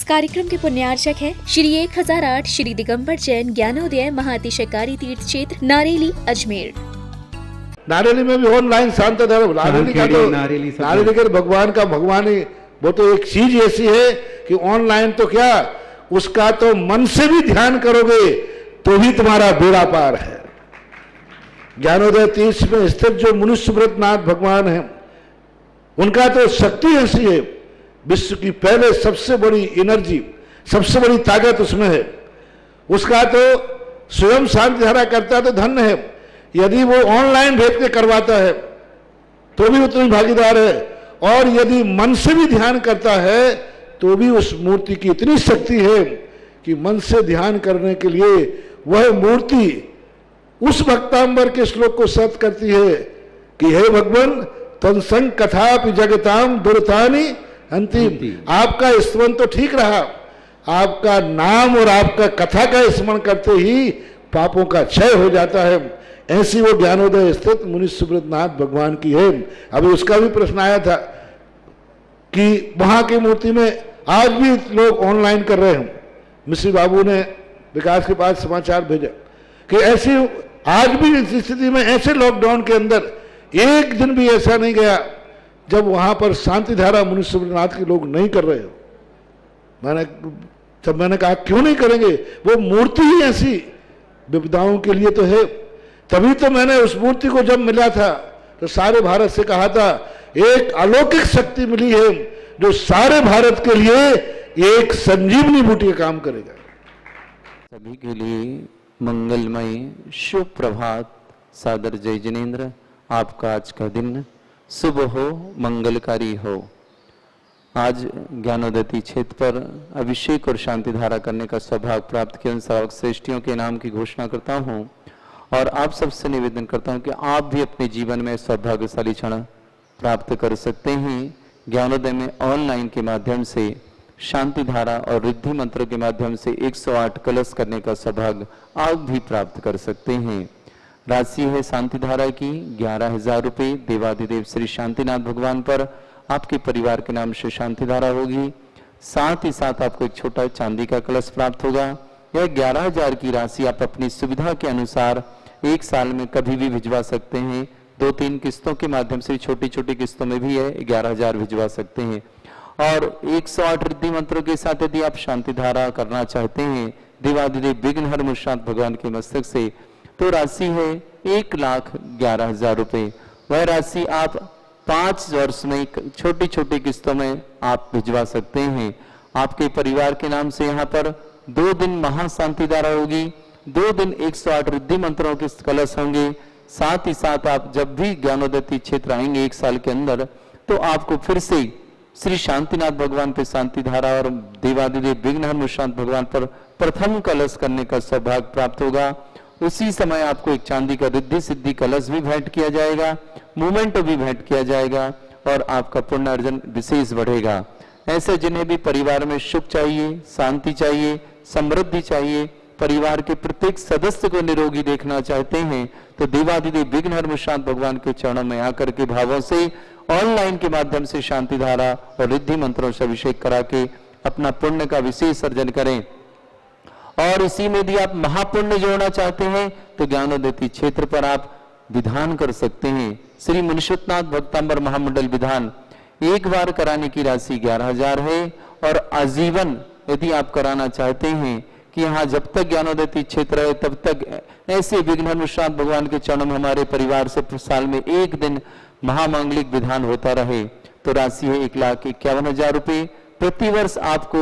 कार्यक्रम के पुण्यार्चक है श्री 1008 श्री दिगंबर जैन ज्ञानोदय महाअतिशयकारी तीर्थ क्षेत्र नारेली अजमेर। नारेली में भी ऑनलाइन शांत धर्म, नारेली का तो नारेली के भगवान का भगवान ही, वो तो एक चीज ऐसी है कि ऑनलाइन तो क्या, उसका तो मन से भी ध्यान करोगे तो भी तुम्हारा बेड़ा पार है। ज्ञानोदय तीर्थ में स्थित जो मुनिसुब्रतनाथ भगवान है, उनका तो शक्ति ऐसी है, विश्व की पहले सबसे बड़ी एनर्जी, सबसे बड़ी ताकत उसमें है। उसका तो स्वयं शांति धारा करता तो धन्य है, यदि वो ऑनलाइन भेज के करवाता है तो भी उतनी भागीदार है, और यदि मन से भी ध्यान करता है तो भी उस मूर्ति की इतनी शक्ति है कि मन से ध्यान करने के लिए वह मूर्ति उस भक्तांबर के श्लोक को सत करती है कि हे भगवान तत्संग कथापि जगताम दुर्तानि अंतिम। आपका स्मरण तो ठीक रहा, आपका नाम और आपका कथा का स्मरण करते ही पापों का क्षय हो जाता है। ऐसी वो ज्ञानोदय स्थित मुनिसुब्रतनाथ भगवान की है। अभी उसका भी प्रश्न आया था कि वहां की मूर्ति में आज भी लोग ऑनलाइन कर रहे हैं। मिश्री बाबू ने विकास के पास समाचार भेजा कि ऐसी आज भी इस स्थिति में, ऐसे लॉकडाउन के अंदर एक दिन भी ऐसा नहीं गया जब वहां पर शांति धारा मुनिसुब्रतनाथ के लोग नहीं कर रहे हो। मैंने कहा क्यों नहीं करेंगे, वो मूर्ति ही ऐसी विपदाओं के लिए तो है। तभी तो मैंने उस मूर्ति को जब मिला था तो सारे भारत से कहा था एक अलौकिक शक्ति मिली है जो सारे भारत के लिए एक संजीवनी बूटी का काम करेगा। सभी के लिए मंगलमय शुभ प्रभात, सादर जय जिनेन्द्र। आपका आज का दिन शुभ हो, मंगलकारी हो। आज ज्ञानोदय क्षेत्र पर अभिषेक और शांति धारा करने का सौभाग्य प्राप्त किए उन श्रावक श्रेष्ठियों के नाम की घोषणा करता हूं और आप सबसे निवेदन करता हूं कि आप भी अपने जीवन में सौभाग्यशाली क्षण प्राप्त कर सकते हैं। ज्ञानोदय में ऑनलाइन के माध्यम से शांति धारा और रिद्धि मंत्रों के माध्यम से 108 कलश करने का सौभाग्य आप भी प्राप्त कर सकते हैं। राशि है शांति धारा की 11,000 रुपये। देवाधिदेव श्री शांतिनाथ भगवान पर आपके परिवार के नाम से शांति धारा होगी। साथ ही साथ आपको एक छोटा चांदी का कलश प्राप्त होगा। यह 11,000 की राशि आप अपनी सुविधा के अनुसार एक साल में कभी भी भिजवा सकते हैं। 2-3 किस्तों के माध्यम से, छोटी छोटी किस्तों में भी है 11,000 भिजवा सकते हैं। और 108 रिद्धि मंत्रों के साथ यदि आप शांति धारा करना चाहते हैं देवाधिदेव विघ्नहर मुनिनाथ भगवान के मस्तक से, तो राशि है 1,11,000 रुपये। वह राशि आप 5 वर्ष में छोटी छोटी किस्तों में आप भिजवा सकते हैं। आपके परिवार के नाम से यहाँ पर 2 दिन महाशांति धारा होगी, 2 दिन 108 रिद्धि मंत्रों के कलश होंगे। साथ ही साथ आप जब भी ज्ञानोदय क्षेत्र आएंगे 1 साल के अंदर, तो आपको फिर से श्री शांतिनाथ भगवान पे शांति धारा और देवाधिदेव विघ्नहर मुनिनाथ भगवान पर प्रथम कलश करने का सौभाग्य प्राप्त होगा। उसी समय आपको एक चांदी का रिद्धि सिद्धि कलश भी भेंट किया जाएगा, मोमेंटो भी भेंट किया जाएगा और आपका पुण्य अर्जन विशेष बढ़ेगा। ऐसे जिन्हें भी परिवार में सुख चाहिए, शांति चाहिए, समृद्धि चाहिए, परिवार के प्रत्येक सदस्य को निरोगी देखना चाहते हैं, तो देवाधिदेव विघ्नहर मुनिनाथ भगवान के चरणों में आकर के भावों से ऑनलाइन के माध्यम से शांति धारा और रिद्धि मंत्रों से अभिषेक करा के अपना पुण्य का विशेष अर्जन करें। और इसी में यदि आप महापुण्य जोड़ना चाहते हैं तो ज्ञानोदय क्षेत्र पर आप विधान कर सकते हैं। श्री मुनिनाथ भक्तांबर महामंडल विधान एक बार कराने की राशि 11,000 है और आजीवन यदि आप कराना चाहते हैं कि यहाँ जब तक ज्ञानोदय क्षेत्र है तब तक ऐसे विघ्नहर मुनिनाथ भगवान के चरणों में हमारे परिवार से साल में 1 दिन महामांगलिक विधान होता रहे, तो राशि है 1,51,000 रुपये। प्रतिवर्ष आपको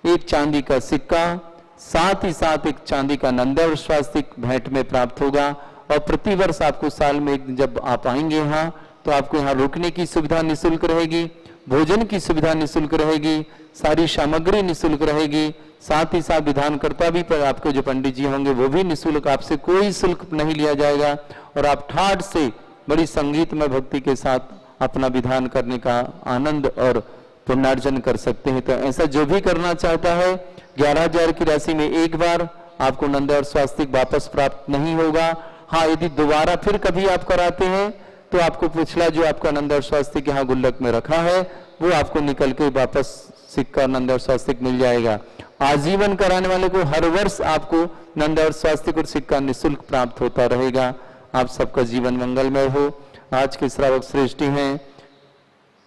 एक चांदी का सिक्का, साथ ही साथ एक चांदी का नंदा स्वास्तिक भेंट में प्राप्त होगा। और प्रतिवर्ष आपको साल में जब आप आएंगे यहाँ, तो आपको यहाँ रुकने की सुविधा निःशुल्क रहेगी, भोजन की सुविधा निःशुल्क रहेगी, सारी सामग्री निःशुल्क रहेगी। साथ ही साथ विधानकर्ता भी पर आपके जो पंडित जी होंगे वो भी निःशुल्क, आपसे कोई शुल्क नहीं लिया जाएगा और आप ठाठ से बड़ी संगीतमय भक्ति के साथ अपना विधान करने का आनंद और पुण्यार्जन कर सकते हैं। तो ऐसा जो भी करना चाहता है 11,000 की राशि में एक बार आपको नंदा और स्वास्तिक वापस प्राप्त नहीं होगा। हाँ, यदि दोबारा फिर कभी आप कराते हैं तो आपको पिछला जो आपका नंदा और स्वास्तिक यहाँ गुल्लक में रखा है वो आपको निकल के वापस सिक्का और नंदी और स्वास्तिक मिल जाएगा। आजीवन कराने वाले को हर वर्ष आपको नंदी और स्वास्तिक और सिक्का निःशुल्क प्राप्त होता रहेगा। आप सबका जीवन मंगलमय हो। आज के श्रावक श्रेष्ठी हैं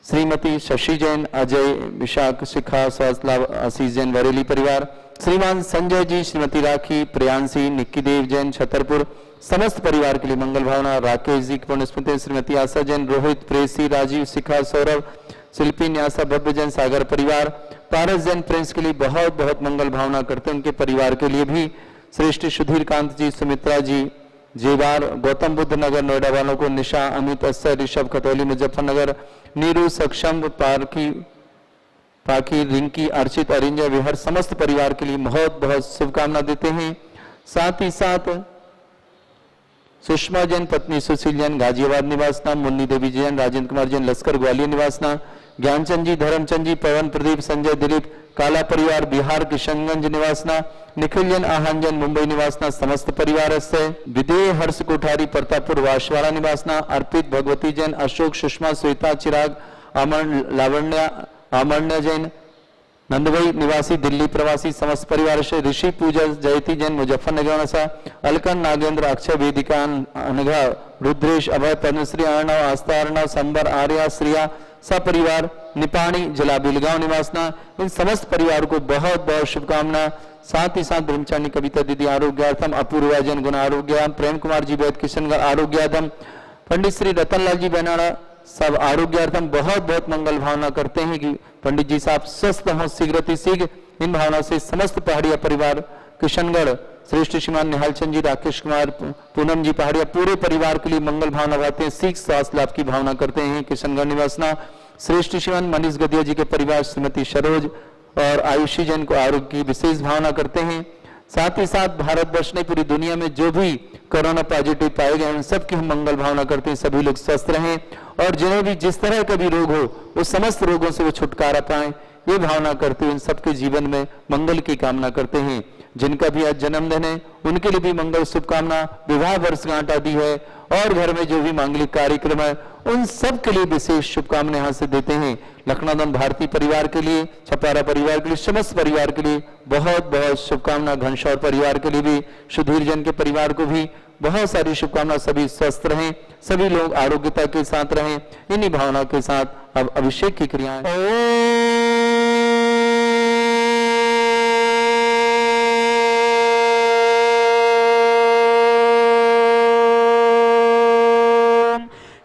श्रीमती शशि जैन, अजय, विशाख, शिखा, स्वास्थ्य लाभ, आशीष जैन, बरेली परिवार, श्रीमान संजय जी, श्रीमती राखी, प्रियांशी, निक्की देव जैन, छतरपुर, समस्त परिवार के लिए मंगल भावना। राकेश जी की पुण्यस्मृति, श्रीमती आशा जैन, रोहित, प्रेसी, राजीव, शिखा, सौरभ, शिल्पी, न्यासा, भव्य जैन, सागर परिवार, पारस जैन प्रिंस के लिए बहुत बहुत मंगल भावना करते हैं। उनके परिवार के लिए भी श्रेष्ठ सुधीर कांत जी, सुमित्रा जी, जेवार, गौतम बुद्ध नगर नोएडा वालों को, निशा, अमित, अस्सर, ऋषभ, खतौली, मुजफ्फरनगर, नीरू, सक्षम, पाकी, रिंकी, अर्चित, अरिंजा, विहर, समस्त परिवार के लिए बहुत बहुत शुभकामना देते हैं। साथ ही साथ सुषमा जैन, पत्नी सुशील जैन, गाजियाबाद निवासना, मुन्नी देवी जैन, राजेंद्र कुमार जैन, लश्कर, ग्वालियर निवासना, ज्ञानचंद जी, धर्मचंद जी, पवन, प्रदीप, संजय, दिलीप, काला परिवार, बिहार, किशनगंज निवासना, निखिल जैन, आहन जैन, मुंबई निवासना, समस्त परिवार से, विदेह, हर्ष कोठारी, प्रतापपुर, वाशवाड़ा निवासना, अर्पित, भगवती जैन, अशोक, सुषमा, श्वेता, चिराग, अमन, लावण्य, अमरण्य जैन, नंदवई निवासी, दिल्ली प्रवासी, समस्त परिवार से, ऋषि, पूजा, जयती जैन, मुजफ्फरनगर से, अलकन, नागेंद्र, अक्षय, वेदिका, अनघा, रुद्रेश, अभय, पद्मश्री, अर्णव, आस्था, अर्णव, संबर, आर्या, श्रिया, सपरिवार, निपाणी, जिला बिलगांव निवासना, इन समस्त परिवार को बहुत बहुत शुभकामना। साथ ही साथ ब्रह्मचारिणी कविता दीदी आरोग्यार्थम, अपूर्वा जैन, गुण आरोग्य, प्रेम कुमार जी, वैद किशनगढ़ आरोग्यार्थम, पंडित श्री रतनलाल जी बेनाड़ा सब आरोग्यार्थम बहुत बहुत मंगल भावना करते हैं कि पंडित जी साहब स्वस्थ हों शीघ्र शीघ्र। इन भावना से समस्त पहाड़िया परिवार, किशनगढ़ श्रेष्ठ श्रीमान निहाल चंद जी, राकेश कुमार, पूनम जी पहाड़िया, पूरे परिवार के लिए मंगल भावना गाते हैं, शीघ्र स्वास्थ्य लाभ की भावना करते हैं। किशनगढ़ निवासना श्रेष्ठ श्रीमान मनीष गदिया जी के परिवार, श्रीमती सरोज और आयुषी जैन को आरोग्य की विशेष भावना करते हैं। साथ ही साथ भारतवर्ष ने पूरी दुनिया में जो भी कोरोना पॉजिटिव पाए गए उन सबकी हम मंगल भावना करते हैं, सभी लोग स्वस्थ रहें और जिन्हें भी जिस तरह का भी रोग हो वो समस्त रोगों से वो छुटकारा पाएं, ये भावना करते हुए इन सबके जीवन में मंगल की कामना करते हैं। जिनका भी आज जन्मदिन है उनके लिए भी मंगल शुभकामना, विवाह वर्षगांठ आदि है और घर में जो भी मांगलिक कार्यक्रम है उन सब के लिए विशेष शुभकामनाएं यहाँ से देते हैं। लखनऊ भारतीय परिवार के लिए, छपारा परिवार के लिए, समस्त परिवार के लिए बहुत बहुत शुभकामना। घनश्याम परिवार के लिए भी, सुधीर जन के परिवार को भी बहुत सारी शुभकामना। सभी स्वस्थ रहें, सभी लोग आरोग्यता के साथ रहें। इन्हीं भावना के साथ अब अभिषेक की क्रियाएं।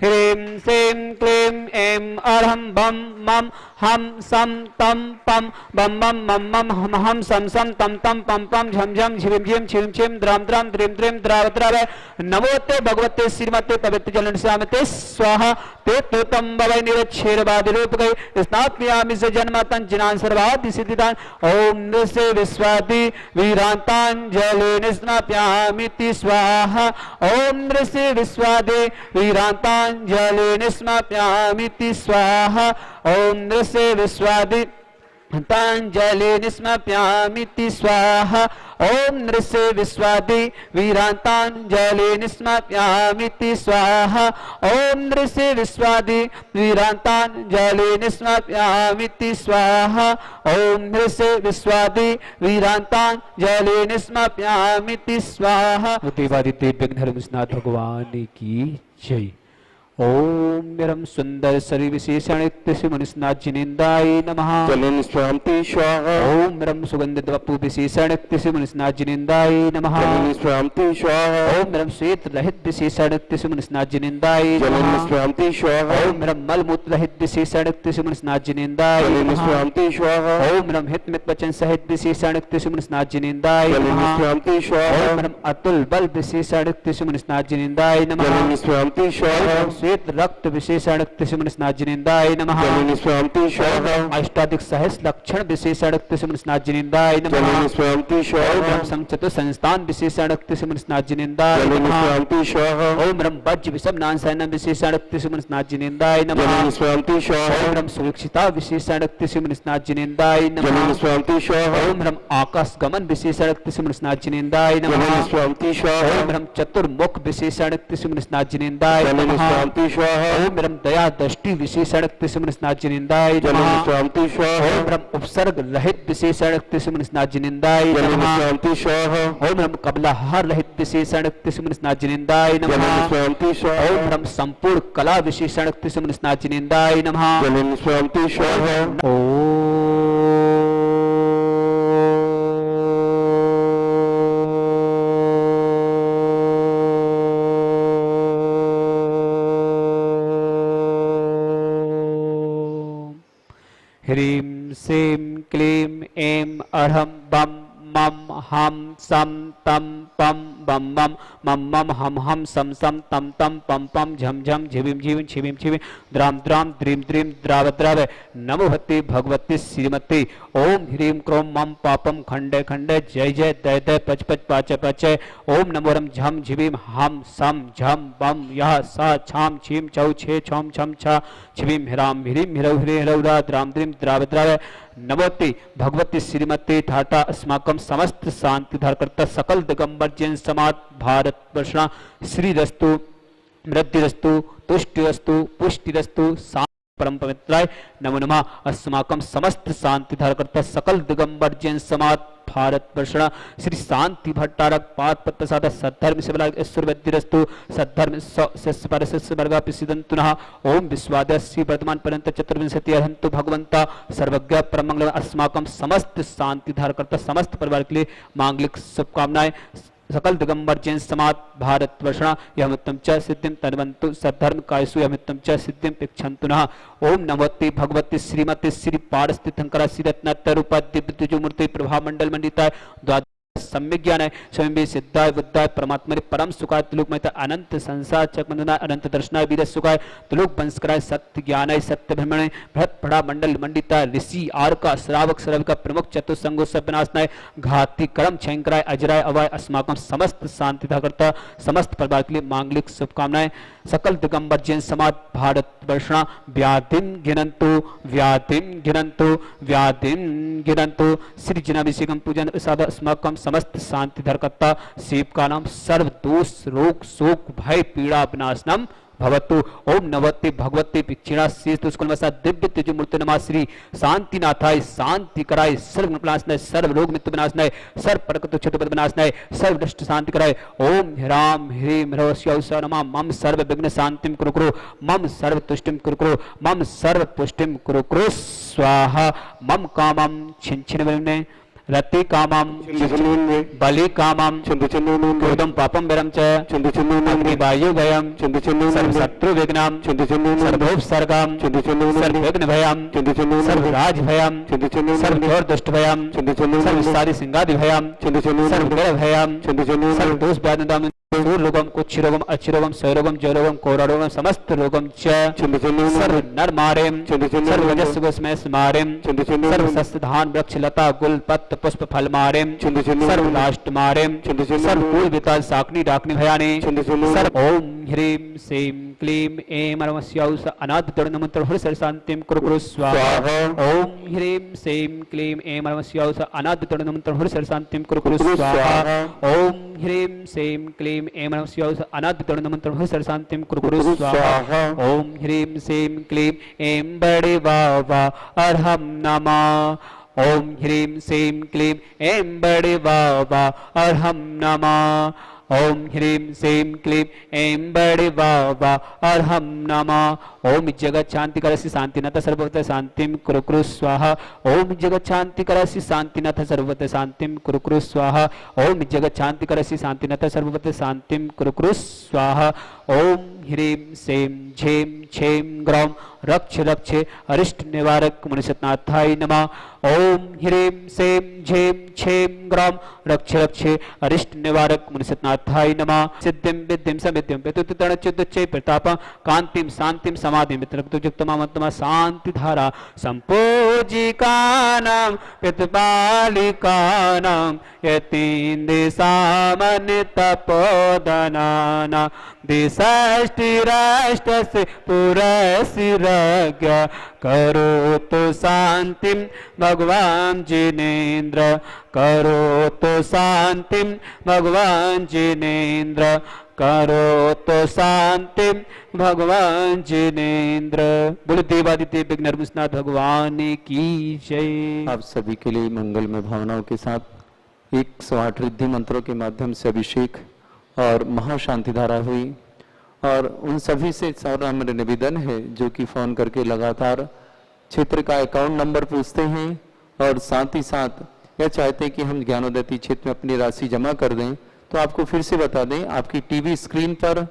ह्रीं श्रीं क्लीं ऐं अर्हं बम मम हम सम तम पम बम बम मम मम हम हम सम सम तम तम पम पम झम झम झिम झिम छिम छिम द्राम द्राम द्रीम द्रीम द्राव द्राव। नमोते भगवते श्रीमते पवित्र जलन श्यामते स्वाहा ते तोतम भवै निरच्छेरवादि रूप गए स्नात्म्यामि से जन्मतन जिनान सर्वादि सिद्धिदान। ओम नृसे विश्वादि वीरांतांजलि निस्नाप्यामिति स्वाहा। ओम नृसे विश्वादि वीरांतांजलि निस्नाप्यामिति स्वाहा। ओम नृसे विश्वादि तांजलि निस्मप्यामिति स्वाहा। ओम नृसे विश्वादि वीरांतांजलि निस्मप्यामिति स्वाहा। ओम नृसे विश्वादि वीरांतांजलि निस्मप्यामिति स्वाहा। ओम नृसे विश्वादि वीरांतांजलि निस्मप्यामिति स्वाहा। देवादित्य विघ्नहरनाथ भगवान की जय। ओम निरम सुंदर शरीर विशेषण नित्य मनुष्यनाथ जिनेन्द्राय नमः। जलन स्वामी स्वाहा। ओम निरम सुगंधित वपु विशेषण नित्य मनुष्यनाथ जिनेन्द्राय नमः। जलन स्वामी स्वाहा। ओम निरम श्वेत रहित विशेषण नित्य मनुष्यनाथ जिनेन्द्राय जलन नमः। स्वामी स्वाहा। ओम निरम मल मूत्र रहित विशेषण नित्य मनुष्यनाथ जिनेन्द्राय जलन नमः। स्वामी स्वाहा। ओम निरम हित मित वचन सहित विशेषण नित्य मनुष्यनाथ जिनेन्द्राय जलन नमः। स्वामी स्वाहा। ओम निरम अतुल बल विशेषण नित्य मनुष्यनाथ जिनेन्द्राय नमः। जलन स्वामी स्वाहा। श्वेत रक्त विशेषण मनुष्यनाथ जिनेन्द्राय नमः। जलन स्वामी स्वाहा। अष्टाधिक सहस्र लक्षण विशेषण मनुष्यनाथ जिनेन्द्राय नमः। जलन स्वामी स्वाहा। ओम संचतु संस्थान विशेषण मनुष्यनाथ जिनेन्द्राय जलन नमः। स्वामी स्वाहा। ओम रम वज्र विषम नान सैन विशेषण मनुष्यनाथ जिनेन्द्राय नमः। जलन स्वामी स्वाहा। ओम रम सुरक्षिता विशेषण मनुष्यनाथ जिनेन्द्राय जलन नमः। स्वामी स्वाहा। ओम रम आकाश गमन विशेषण मनुष्यनाथ जिनेन्द्राय जलन नमः। स्वामी स्वाहा। ओम रम चतुर्मुख विशेषण मनुष्यनाथ जिनेन्द्राय जलन नमः। स्वामी विश्रांति स्वाहा ओम ब्रह्म दया दृष्टि विशेषण तिस्मन स्नाजिनिंदाय जल नमः विश्रांति स्वाहा ओम ब्रह्म उपसर्ग रहित विशेषण तिस्मन स्नाजिनिंदाय जल नमः विश्रांति स्वाहा ओम ब्रह्म कबलाहार रहित विशेषण तिस्मन स्नाजिनिंदाय जल नमः विश्रांति स्वाहा ओम ब्रह्म संपूर्ण कला विशेषण तिस्मन स्नाजिनिंदाय नमः जल विश्रांति स्वाहा ह्रीं श्रीं क्लीं ऐं अरहं बम मम हम सम तम पम बम मम मम मम हम सम सम तम तम पम पम झम झम झिविम झिविम छिविम छिविम द्राम द्राम द्रीम द्रीम द्राव द्राव नमो भगवती भगवती श्रीमती ओम ह्रीं क्रोम मम पापम खंडे खंडे जय जय दय दय पच पच पाच पच ओम नमो रम झम झिविम हम सम झम बम यह सा छाम छीम चौ छे छम छम छा छिविम हिराम ह्रीं हिरौ ह्रीं हिरौ रा द्राम द्रीम द्राव द्राव नमोति भगवती श्रीमती ठाटा अस्माकं समस्त शांति धारकर्ता सकल दिगंबर जैन समाज भारत वर्षणा श्रीरस्तु मृद्धिरस्तु तुष्टिरस्तु पुष्टिरस्तु परम पवित्राय नमो नमः अस्माकं समस्त शांति धारकर्ता सकल दिगंबर जैन समाज भारत वर्षणा श्री शांति भट्टारक पाद पत्र साधा सद्धर्म से ईश्वर वैद्यरस्तु सद्धर्म सस्य परस्य वर्गा पिसिदन्तु नः ओम विश्वादस्य वर्तमान पर्यंत चतुर्विंशति अर्हन्तु भगवंता सर्वज्ञ परम मंगल अस्माकं समस्त शांति धारकर्ता समस्त परिवार के लिए मांगलिक शुभकामनाएं सकल दिगंबर जैन समाज भारत वर्षणा यमित्तम च सिद्धिं तन्वन्तु सद्धर्म कायसु यमित्तम च सिद्धिं पिक्षन्तु नः ओम नमोति भगवती श्रीमती श्री पारस्थितंकरा श्री रत्नात्तरूपा दिव्य मूर्ति प्रभा मंडल मंडिताय सम्यक ज्ञान है स्वयं भी सिद्धाय बुद्धाय परमात्मा परम सुखाय त्रिलोक में अनंत संसार चकमंदना अनंत दर्शनाय वीर सुखाय त्रिलोक वंशकराय सत्य ज्ञानाय सत्य भ्रमणे बृहत पड़ा मंडल मंडिता ऋषि आर का श्रावक श्रव का प्रमुख चतुसंगो सभ्यनाशनाय घाती कर्म छयंकराय अजराय अवाय अस्माकं समस्त शांति धाकर्ता समस्त परिवार के लिए मांगलिक शुभकामनाएं सकल दिगंबर जैन समाज भारत वर्षणा व्याधिं गिनन्तु व्याधिं गिनन्तु व्याधिं गिनन्तु श्री जनाभिषेकं पूजन प्रसाद अस्माकं समस्त शांति धरकर्ता शिव का नाम सर्व दोष रोग शोक भय पीड़ा विनाशनम भवतु ओम नवति भगवती पिक्षिणा शीश दुष्कुलमसा दिव्य तेजो मूर्ति नमा श्री शांतिनाथाय शांति कराय सर्व विनाशनाय सर्व रोग मृत्यु विनाशनाय सर्व प्रकृत क्षतिपद विनाशनाय सर्व दृष्ट शांति कराय ओम ह्राम ह्रीं ह्रवस्यौसा नमः मम सर्व विघ्न शांतिं कुरु कुरु मम सर्व तुष्टिं कुरु कुरु मम सर्व पुष्टिं कुरु कुरु स्वाहा मम कामं छिन्छिन्नवने रति कामम बलि कामम क्रोधम पापम विरम च वायु भयम शत्रु विघ्नम सर्वोपसर्गम सर्वविघ्न भयम सर्वराज भयम सर्वदोष दुष्ट भयम सर्वसारी सिंगादि भयम सर्वग्रह भयम सर्वदोष व्याधिदम रोगम कुच्छरोगम अचिरोगम क्षयरोगम जयरोगम कोरारोगम समस्त रोगम च सर्व नर मारेम सर्व रजस्वस्मय स्मारेम सर्व शस्त्र धान वृक्ष लता गुल पत्र पुष्प फल मारेम सर्व राष्ट्र मारेम सर्व कुल विताल साकनी डाकनी भयानी सर्व ओम ह्रीं श्रीं क्लीं ऐं नमस्याउस अनाद तड़ नमंत्र हर सर शांतिम कुरु कुरु स्वाहा ओम ह्रीं श्रीं क्लीं ऐं नमस्याउस अनाद तड़ नमंत्र हर सर शांतिम कुरु कुरु स्वाहा ओम ह्रीं श्रीं क्लीं ऐं नमस्याउस अनाद तड़ नमंत्र हर सर शांतिम कुरु कुरु स्वाहा ओम ह्रीं श्रीं क्लीं ऐं बड़े बाबा अरहम नमः ओम ह्रीं श्रीं क्लीं ऐं बड़े बाबा अरहम नमः ओम ह्रीं श्रीं क्लीं ऐं बड़े बाबा अरहम नमः ओम जगत शांति करसि शांतिनाथ सर्वत्र शांतिं कुरु कुरु स्वाहा ओम जगत शांति करसि शांतिनाथ सर्वत्र शांतिं कुरु कुरु स्वाहा ओम जगत शांति करसि शांतिनाथ सर्वत्र शांतिं कुरु कुरु स्वाहा ओम ह्रीं श्रीं झीं छीं ग्रौं रक्ष रक्ष अरिष्ट निवारक मुनिसतनाथाय नमः ओम ह्रीं श्रीं झीं छीं ग्रौं रक्ष रक्ष अरिष्ट निवारक मुनिसतनाथाय नमः सिद्धिं विद्धिं समिद्धिं पेतुतणच्युतच्चै प्रतापं कांतिं शांतिं समाधिं मित्रक्तुजुक्तमामत्तमा शांति धारा संपूजिकानां पितृबालिकानां यतीन्द्रिसामनितपोदनानां दिशष्टिराष्टस्य पुरसिरज्ञ करोतु शांतिं भगवान जिनेन्द्र करोतु शांतिं भगवान जिनेन्द्र करो तो शांति भगवान जिनेन्द्र। बोले देवादिदेव विघ्न विश्वनाथ भगवान की जय। आप सभी के लिए मंगलमय भावनाओं के साथ 108 रिद्धि मंत्रों के माध्यम से अभिषेक और महाशांति धारा हुई। और उन सभी से सारा मेरा निवेदन है जो कि फोन करके लगातार क्षेत्र का अकाउंट नंबर पूछते हैं और साथ ही साथ यह चाहते हैं कि हम ज्ञानोदय क्षेत्र में अपनी राशि जमा कर दें, तो आपको फिर से बता दें, आपकी टीवी स्क्रीन पर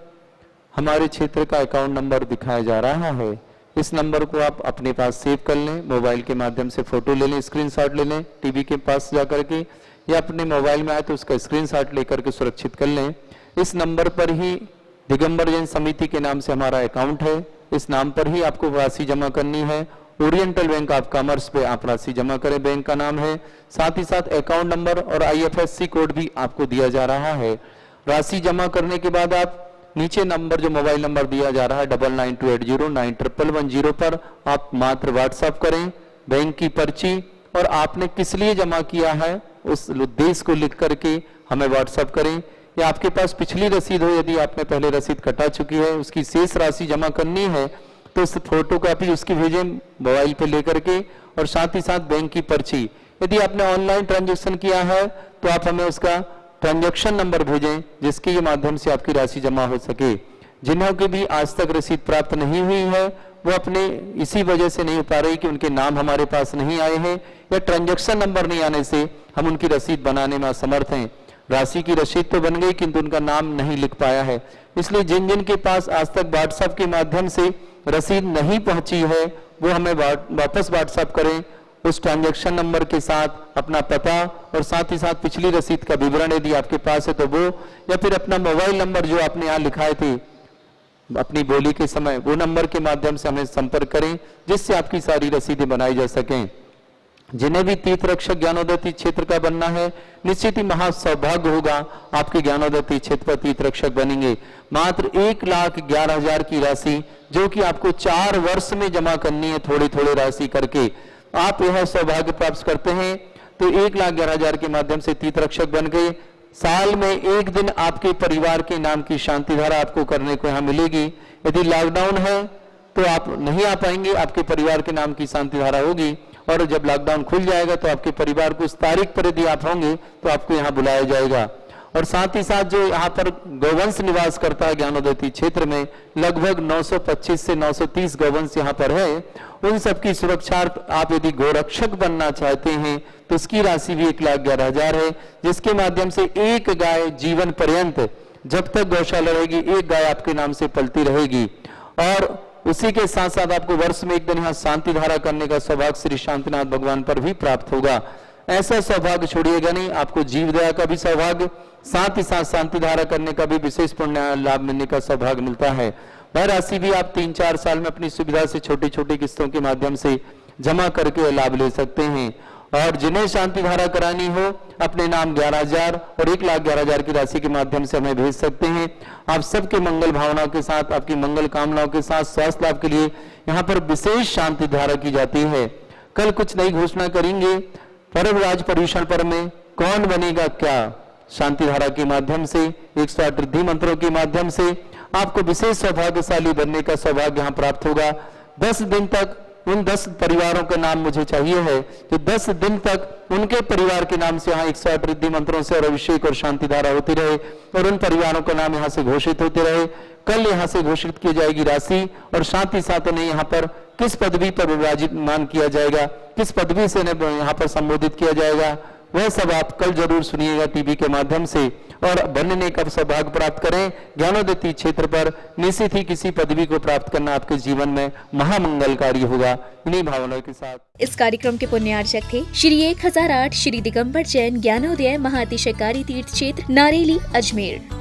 हमारे क्षेत्र का अकाउंट नंबर दिखाया जा रहा है। इस नंबर को आप अपने पास सेव कर लें, मोबाइल के माध्यम से फोटो ले लें, स्क्रीनशॉट ले लें, टीवी के पास जा करके या अपने मोबाइल में आए तो उसका स्क्रीनशॉट लेकर के सुरक्षित कर लें। इस नंबर पर ही दिगंबर जैन समिति के नाम से हमारा अकाउंट है, इस नाम पर ही आपको राशि जमा करनी है। ओरिएंटल बैंक ऑफ कॉमर्स पे आप राशि जमा करें, बैंक का नाम है। साथ ही साथ अकाउंट नंबर और IFSC कोड भी आपको दिया जा रहा है। राशि जमा करने के बाद आप नीचे नंबर जो मोबाइल नंबर दिया जा रहा है 9928091110 पर आप मात्र व्हाट्सएप करें बैंक की पर्ची और आपने किस लिए जमा किया है उस उद्देश्य को लिख करके हमें व्हाट्सएप करें। या आपके पास पिछली रसीद हो, यदि आपने पहले रसीद कटा चुकी है, उसकी शेष राशि जमा करनी है तो उस फोटो कॉपी उसकी भेजें मोबाइल पे लेकर के। और साथ ही साथ बैंक की पर्ची, यदि आपने ऑनलाइन ट्रांजैक्शन किया है तो आप हमें उसका ट्रांजैक्शन नंबर भेजें जिसके ये माध्यम से आपकी राशि जमा हो सके। जिन्हों की भी आज तक रसीद प्राप्त नहीं हुई है वो अपने इसी वजह से नहीं हो पा रही कि उनके नाम हमारे पास नहीं आए हैं या ट्रांजैक्शन नंबर नहीं आने से हम उनकी रसीद बनाने में असमर्थ हैं। राशि की रसीद तो बन गई किंतु उनका नाम नहीं लिख पाया है। इसलिए जिन जिन के पास आज तक व्हाट्सएप के माध्यम से रसीद नहीं पहुंची है वो हमें वापस व्हाट्सएप करें उस ट्रांजैक्शन नंबर के साथ अपना पता और साथ ही साथ पिछली रसीद का विवरण यदि आपके पास है तो वो, या फिर अपना मोबाइल नंबर जो आपने यहाँ लिखाए थे अपनी बोली के समय वो नंबर के माध्यम से हमें संपर्क करें जिससे आपकी सारी रसीदें बनाई जा सकें। जिन्हें भी तीर्थ रक्षक ज्ञानोदय क्षेत्र का बनना है निश्चित ही महा सौभाग्य होगा, आपके ज्ञानोदय क्षेत्र पर तीर्थ रक्षक बनेंगे। मात्र 1,11,000 की राशि जो कि आपको 4 वर्ष में जमा करनी है, थोड़ी थोड़ी राशि करके आप यह सौभाग्य प्राप्त करते हैं तो 1,11,000 के माध्यम से तीर्थ रक्षक बन गए। साल में एक दिन आपके परिवार के नाम की शांति धारा आपको करने को यहाँ मिलेगी। यदि लॉकडाउन है तो आप नहीं आ पाएंगे, आपके परिवार के नाम की शांति धारा होगी और जब लॉकडाउन खुल जाएगा तो आपके परिवार को उस तारीख पर यदि आप होंगे तो आपको यहाँ बुलाया जाएगा। और साथ ही साथ जो यहाँ पर गौवंश निवास करता है ज्ञानोदय क्षेत्र में लगभग 925 से 930 गौवंश यहाँ पर है, उन सबकी सुरक्षा आप यदि गोरक्षक बनना चाहते हैं तो उसकी राशि भी 1,11,000 है, जिसके माध्यम से एक गाय जीवन पर्यंत जब तक गौशाला रहेगी एक गाय आपके नाम से पलती रहेगी। और उसी के साथ साथ आपको वर्ष में एक दिन यहाँ शांति धारा करने का सौभाग्य श्री शांतिनाथ भगवान पर भी प्राप्त होगा। ऐसा सौभाग्य छोड़िएगा नहीं, आपको जीव दया का भी सौभाग्य, साथ ही साथ शांति धारा करने का भी विशेष पुण्य लाभ मिलने का सौभाग्य मिलता है। वह राशि भी आप 3-4 साल में अपनी सुविधा से छोटी छोटी किस्तों के माध्यम से जमा करके लाभ ले सकते हैं। और जिन्हें शांति धारा करानी हो अपने नाम 11,000 और 1,11,000 की राशि के माध्यम से हमें भेज सकते हैं। आप सबके मंगल भावनाओं के साथ, आपकी मंगल कामनाओं के साथ स्वास्थ्य लाभ के लिए यहाँ पर विशेष शांति धारा की जाती है। कल कुछ नई घोषणा करेंगे, पर्व राज पर्यूषण पर्व में कौन बनेगा क्या, शांति धारा के माध्यम से 108 रिद्धि मंत्रों के माध्यम से आपको विशेष सौभाग्यशाली बनने का सौभाग्य यहाँ प्राप्त होगा। 10 दिन तक उन 10 परिवारों का नाम मुझे चाहिए है जो 10 दिन तक उनके परिवार के नाम से यहाँ 108 रिद्धि मंत्रों से और अभिषेक और शांति धारा होती रहे और उन परिवारों का नाम यहाँ से घोषित होते रहे। कल यहाँ से घोषित की जाएगी राशि और साथ ही साथ उन्हें यहाँ पर किस पदवी पर विराजमान किया जाएगा, किस पदवी से यहाँ पर संबोधित किया जाएगा, वह सब आप कल जरूर सुनिएगा टीवी के माध्यम से। और बनने का सौभाग्य प्राप्त करें ज्ञानोदय क्षेत्र पर, निश्चित ही किसी पदवी को प्राप्त करना आपके जीवन में महामंगलकारी होगा। इन्हीं भावनाओं के साथ इस कार्यक्रम के पुण्यार्चक थे श्री 1008 श्री दिगंबर जैन ज्ञानोदय महाअतिशयकारी तीर्थ क्षेत्र नारेली अजमेर।